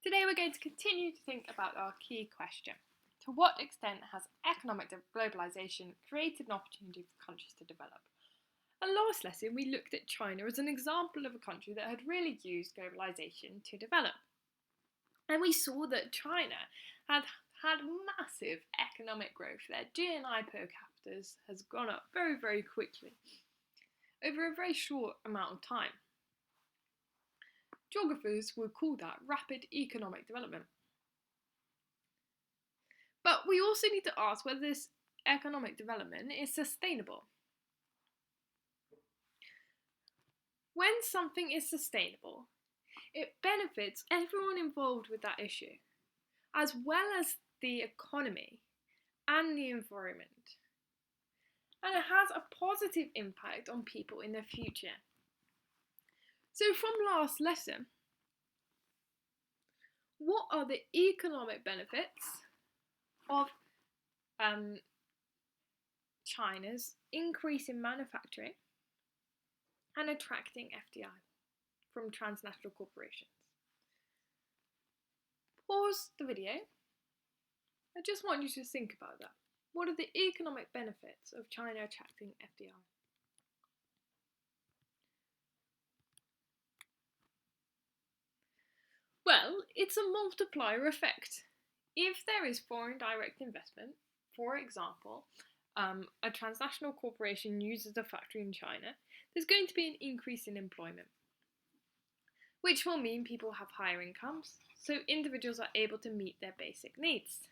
Today we're going to continue to think about our key question. To what extent has economic globalisation created an opportunity for countries to develop? In last lesson we looked at China as an example of a country that had really used globalisation to develop. And we saw that China had had massive economic growth. Their GNI per capita has gone up very, very quickly over a very short amount of time. Geographers would call that rapid economic development. But we also need to ask whether this economic development is sustainable. When something is sustainable, it benefits everyone involved with that issue, as well as the economy and the environment. And it has a positive impact on people in the future. So from last lesson, what are the economic benefits of China's increase in manufacturing and attracting FDI from transnational corporations? Pause the video. I just want you to think about that. What are the economic benefits of China attracting FDI? Well, it's a multiplier effect. If there is foreign direct investment, for example, a transnational corporation uses a factory in China, there's going to be an increase in employment, which will mean people have higher incomes, so individuals are able to meet their basic needs.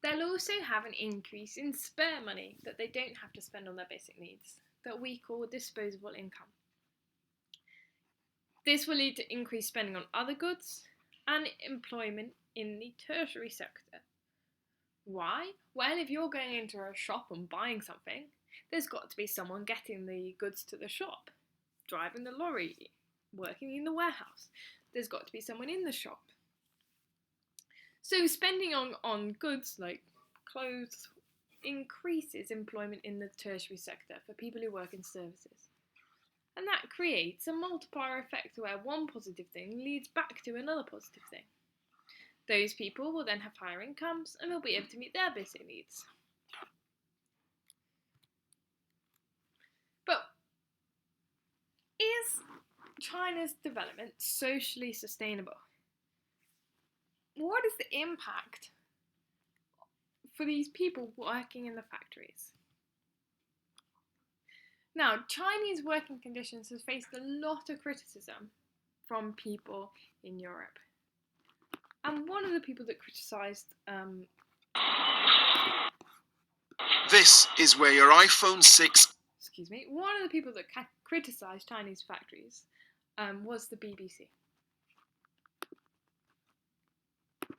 They'll also have an increase in spare money that they don't have to spend on their basic needs, that we call disposable income. This will lead to increased spending on other goods and employment in the tertiary sector. Why? Well, if you're going into a shop and buying something, there's got to be someone getting the goods to the shop, driving the lorry, working in the warehouse. There's got to be someone in the shop. So spending on goods like clothes increases employment in the tertiary sector for people who work in services. And that creates a multiplier effect where one positive thing leads back to another positive thing. Those people will then have higher incomes and will be able to meet their basic needs. But is China's development socially sustainable? What is the impact for these people working in the factories? Now, Chinese working conditions have faced a lot of criticism from people in Europe. And one of the people that criticised... This is where your iPhone 6... One of the people that criticised Chinese factories was the BBC.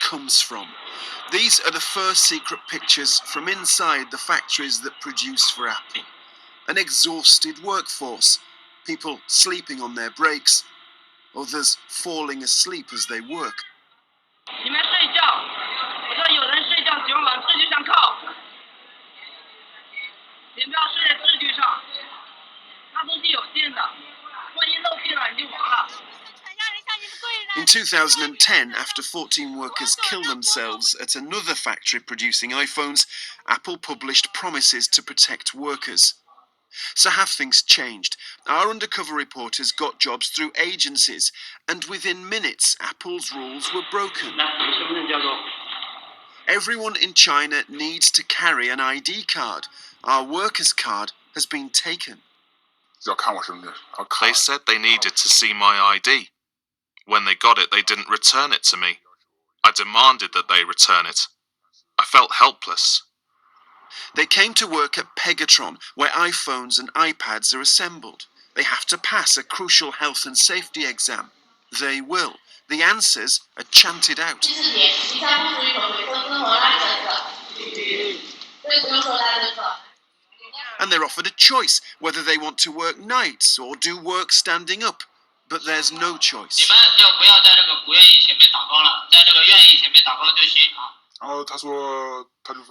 ...comes from. These are the first secret pictures from inside the factories that produce for Apple. An exhausted workforce, people sleeping on their breaks, others falling asleep as they work. In 2010, after 14 workers killed themselves at another factory producing iPhones, Apple published promises to protect workers. So have things changed? Our undercover reporters got jobs through agencies, and within minutes, Apple's rules were broken. Everyone in China needs to carry an ID card. Our workers' card has been taken. They said they needed to see my ID. When they got it, they didn't return it to me. I demanded that they return it. I felt helpless. They came to work at Pegatron, where iPhones and iPads are assembled. They have to pass a crucial health and safety exam. They will. The answers are chanted out. And they're offered a choice whether they want to work nights or do work standing up. But there's no choice.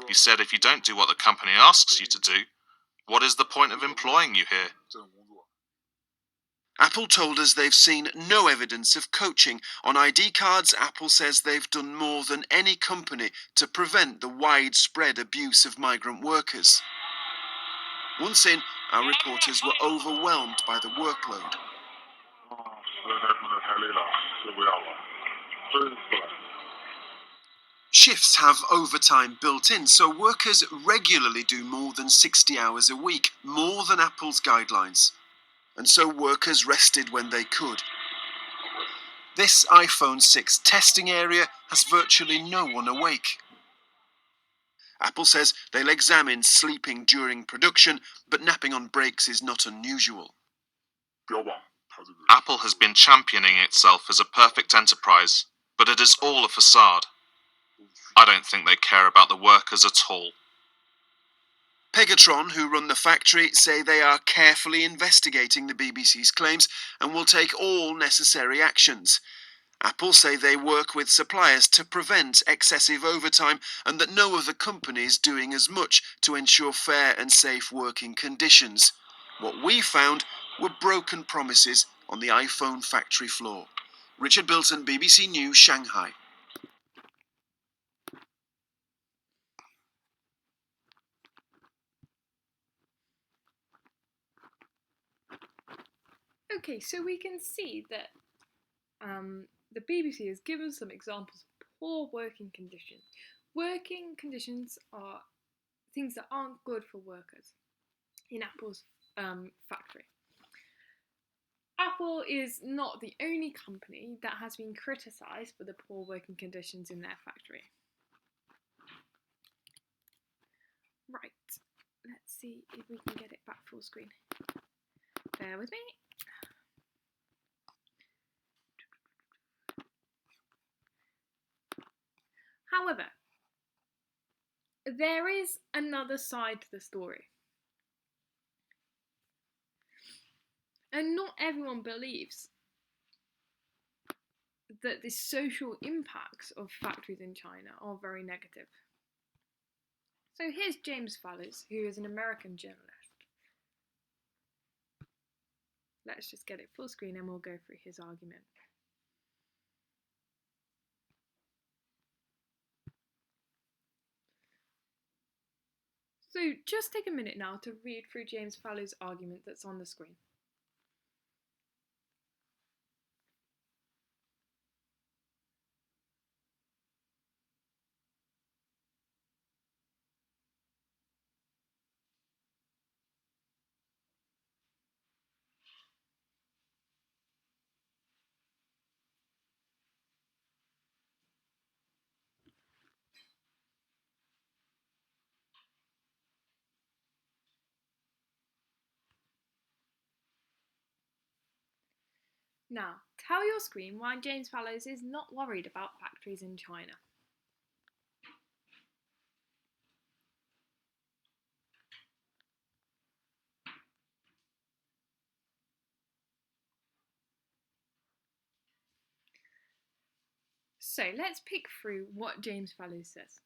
He said if you don't do what the company asks you to do, what is the point of employing you here? Apple told us they've seen no evidence of coaching. On ID cards, Apple says they've done more than any company to prevent the widespread abuse of migrant workers. Once in, our reporters were overwhelmed by the workload. Shifts have overtime built in, so workers regularly do more than 60 hours a week, more than Apple's guidelines. And so workers rested when they could. This iPhone 6 testing area has virtually no one awake. Apple says they'll examine sleeping during production, but napping on breaks is not unusual. Apple has been championing itself as a perfect enterprise, but it is all a facade. I don't think they care about the workers at all. Pegatron, who run the factory, say they are carefully investigating the BBC's claims and will take all necessary actions. Apple say they work with suppliers to prevent excessive overtime and that no other company is doing as much to ensure fair and safe working conditions. What we found were broken promises on the iPhone factory floor. Richard Bilton, BBC News, Shanghai. Okay, so we can see that the BBC has given some examples of poor working conditions. Working conditions are things that aren't good for workers in Apple's factory. Apple is not the only company that has been criticised for the poor working conditions in their factory. Right, let's see if we can get it back full screen. Bear with me. However, there is another side to the story. And not everyone believes that the social impacts of factories in China are very negative. So here's James Fallows, who is an American journalist. Let's just get it full screen and we'll go through his argument. So just take a minute now to read through James Fallows' argument that's on the screen. Now, tell your screen why James Fallows is not worried about factories in China. So let's pick through what James Fallows says.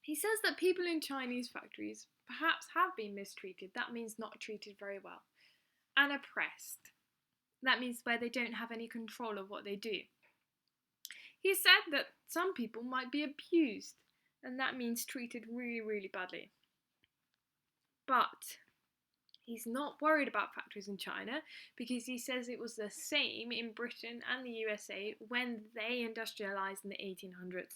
He says that people in Chinese factories perhaps have been mistreated, that means not treated very well, and oppressed. That means where they don't have any control of what they do. He said that some people might be abused, and that means treated really, really badly. But he's not worried about factories in China because he says it was the same in Britain and the USA when they industrialised in the 1800s.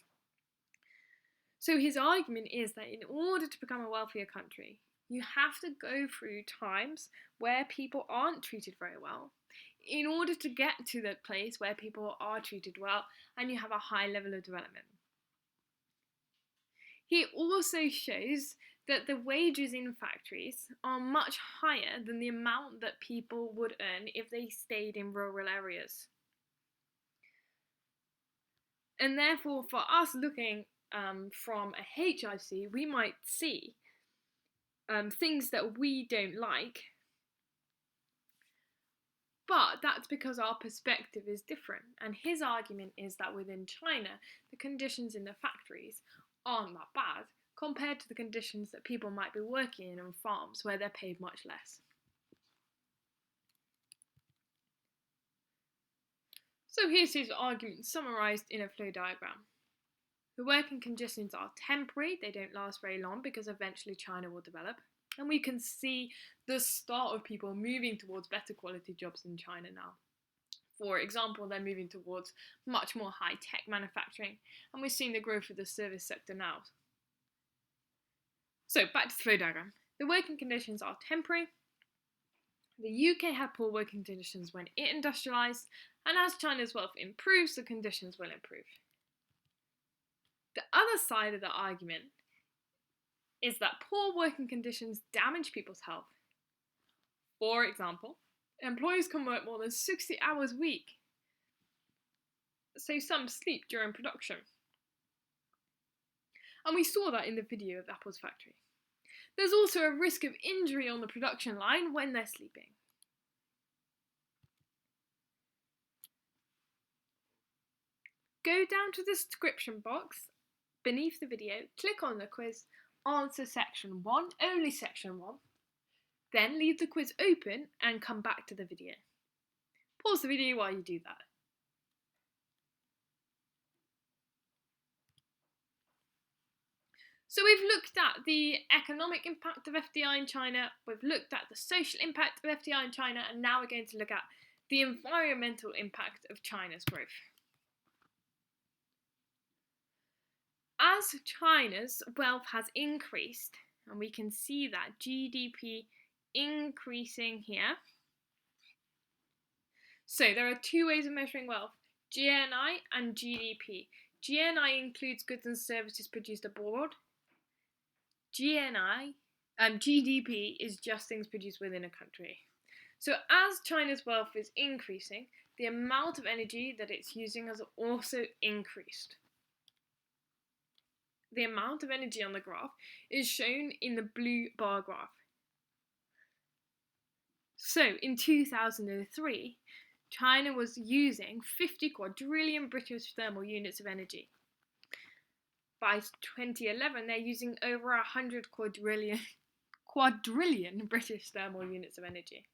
So his argument is that in order to become a wealthier country, you have to go through times where people aren't treated very well in order to get to the place where people are treated well and you have a high level of development. He also shows that the wages in factories are much higher than the amount that people would earn if they stayed in rural areas. And therefore, for us looking from a HIC, we might see things that we don't like, but that's because our perspective is different. And his argument is that within China, the conditions in the factories aren't that bad compared to the conditions that people might be working in on farms where they're paid much less. So here's his argument summarised in a flow diagram. The working conditions are temporary, they don't last very long because eventually China will develop. And we can see the start of people moving towards better quality jobs in China now. For example, they're moving towards much more high-tech manufacturing, and we're seeing the growth of the service sector now. So back to the flow diagram. The working conditions are temporary. The UK had poor working conditions when it industrialised, and as China's wealth improves, the conditions will improve. The other side of the argument is that poor working conditions damage people's health. For example, employees can work more than 60 hours a week, so some sleep during production. And we saw that in the video of Apple's factory. There's also a risk of injury on the production line when they're sleeping. Go down to the description box beneath the video, click on the quiz, answer section 1, only section 1, then leave the quiz open and come back to the video. Pause the video while you do that. So we've looked at the economic impact of FDI in China, we've looked at the social impact of FDI in China, and now we're going to look at the environmental impact of China's growth. As China's wealth has increased, and we can see that GDP increasing here. So there are two ways of measuring wealth, GNI and GDP. GNI includes goods and services produced abroad. GDP is just things produced within a country. So as China's wealth is increasing, the amount of energy that it's using has also increased. The amount of energy on the graph is shown in the blue bar graph. So in 2003, China was using 50 quadrillion British thermal units of energy. By 2011, they're using over 100 quadrillion British thermal units of energy.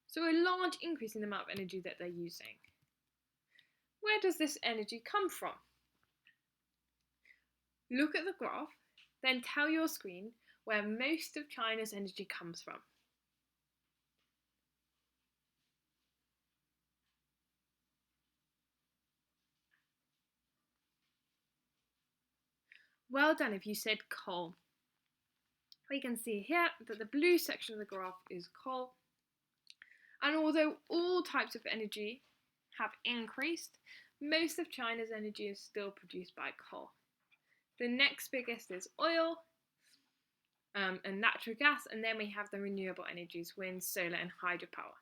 So a large increase in the amount of energy that they're using. Where does this energy come from? Look at the graph, then tell your screen where most of China's energy comes from. Well done if you said coal. We can see here that the blue section of the graph is coal. And although all types of energy have increased, most of China's energy is still produced by coal. The next biggest is oil and natural gas, and then we have the renewable energies, wind, solar and hydropower.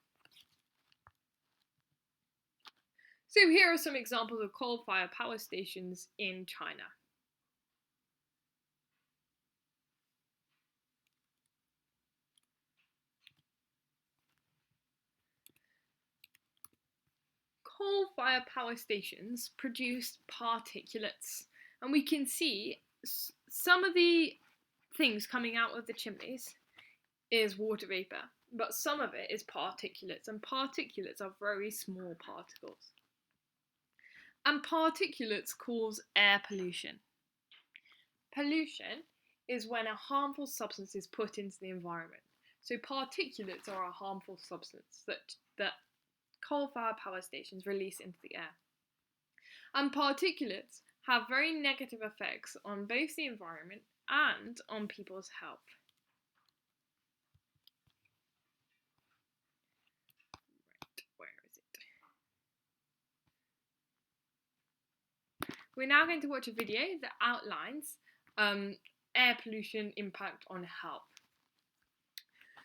So here are some examples of coal-fired power stations in China. Coal-fired power stations produce particulates, and we can see some of the things coming out of the chimneys is water vapor, but some of it is particulates, and particulates are very small particles. And particulates cause air pollution. Pollution is when a harmful substance is put into the environment. So particulates are a harmful substance that coal-fired power stations release into the air. And particulates have very negative effects on both the environment and on people's health. Right, where is it? We're now going to watch a video that outlines air pollution impact on health.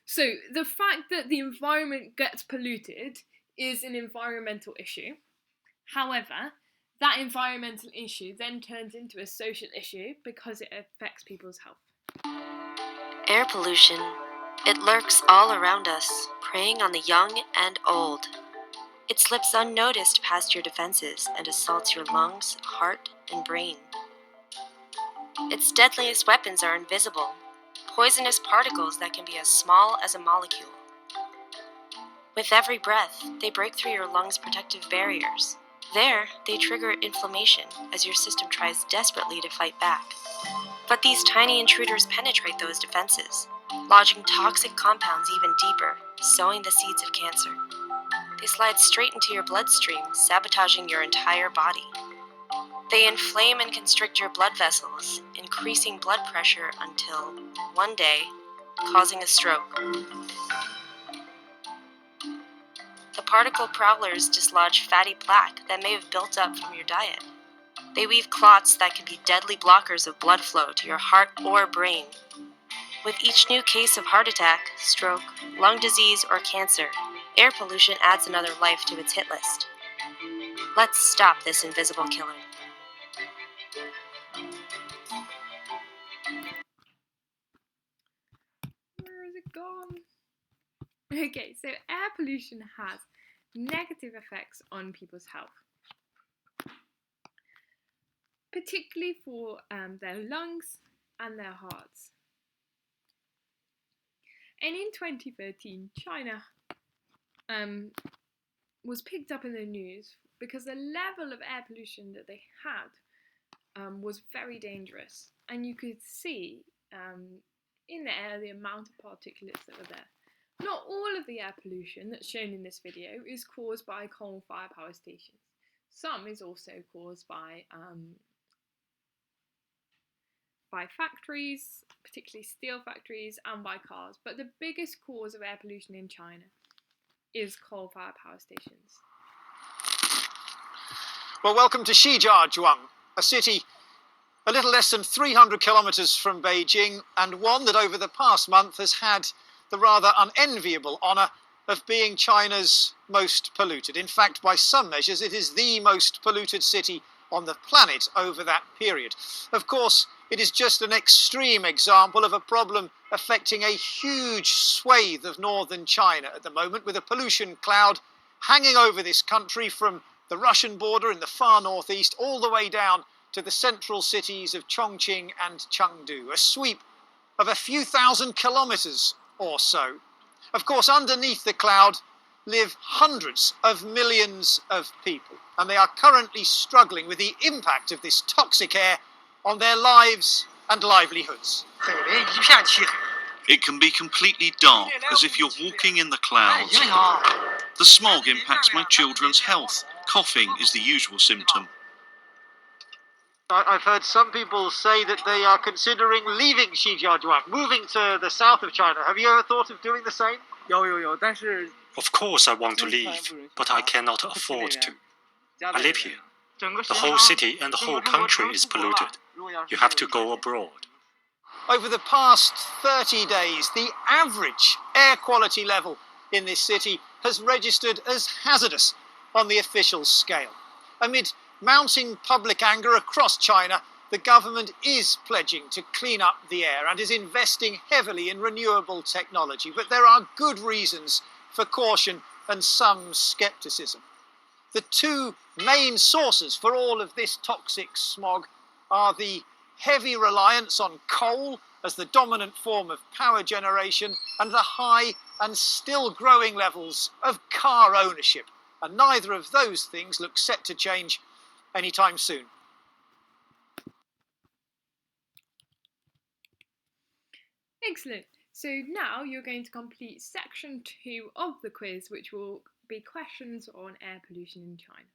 So the fact that the environment gets polluted is an environmental issue. However, that environmental issue then turns into a social issue because it affects people's health. Air pollution. It lurks all around us, preying on the young and old. It slips unnoticed past your defenses and assaults your lungs, heart, and brain. Its deadliest weapons are invisible, poisonous particles that can be as small as a molecule. With every breath, they break through your lungs' protective barriers. There, they trigger inflammation as your system tries desperately to fight back. But these tiny intruders penetrate those defenses, lodging toxic compounds even deeper, sowing the seeds of cancer. They slide straight into your bloodstream, sabotaging your entire body. They inflame and constrict your blood vessels, increasing blood pressure until, one day, causing a stroke. The particle prowlers dislodge fatty plaque that may have built up from your diet. They weave clots that can be deadly blockers of blood flow to your heart or brain. With each new case of heart attack, stroke, lung disease, or cancer, air pollution adds another life to its hit list. Let's stop this invisible killer. Where is it gone? Okay, so air pollution has negative effects on people's health, particularly for their lungs and their hearts. And in 2013, China was picked up in the news because the level of air pollution that they had was very dangerous. And you could see in the air the amount of particulates that were there. Not all of the air pollution that's shown in this video is caused by coal-fired power stations. Some is also caused by factories, particularly steel factories, and by cars. But the biggest cause of air pollution in China is coal-fired power stations. Well, welcome to Shijiazhuang, a city a little less than 300 kilometres from Beijing, and one that over the past month has had the rather unenviable honour of being China's most polluted. In fact, by some measures, it is the most polluted city on the planet over that period. Of course, it is just an extreme example of a problem affecting a huge swathe of northern China at the moment, with a pollution cloud hanging over this country from the Russian border in the far northeast all the way down to the central cities of Chongqing and Chengdu, a sweep of a few thousand kilometres or so. Of course, underneath the cloud live hundreds of millions of people, and they are currently struggling with the impact of this toxic air on their lives and livelihoods. It can be completely dark, as if you're walking in the clouds. The smog impacts my children's health. Coughing is the usual symptom. I've heard some people say that they are considering leaving Shijiazhuang, moving to the south of China. Have you ever thought of doing the same? Of course I want to leave, but I cannot afford to. I live here. The whole city and the whole country is polluted. You have to go abroad. Over the past 30 days, the average air quality level in this city has registered as hazardous on the official scale. Amid mounting public anger across China, the government is pledging to clean up the air and is investing heavily in renewable technology. But there are good reasons for caution and some scepticism. The two main sources for all of this toxic smog are the heavy reliance on coal as the dominant form of power generation and the high and still growing levels of car ownership. And neither of those things look set to change anytime soon. Excellent. So now you're going to complete section 2 of the quiz, which will be questions on air pollution in China.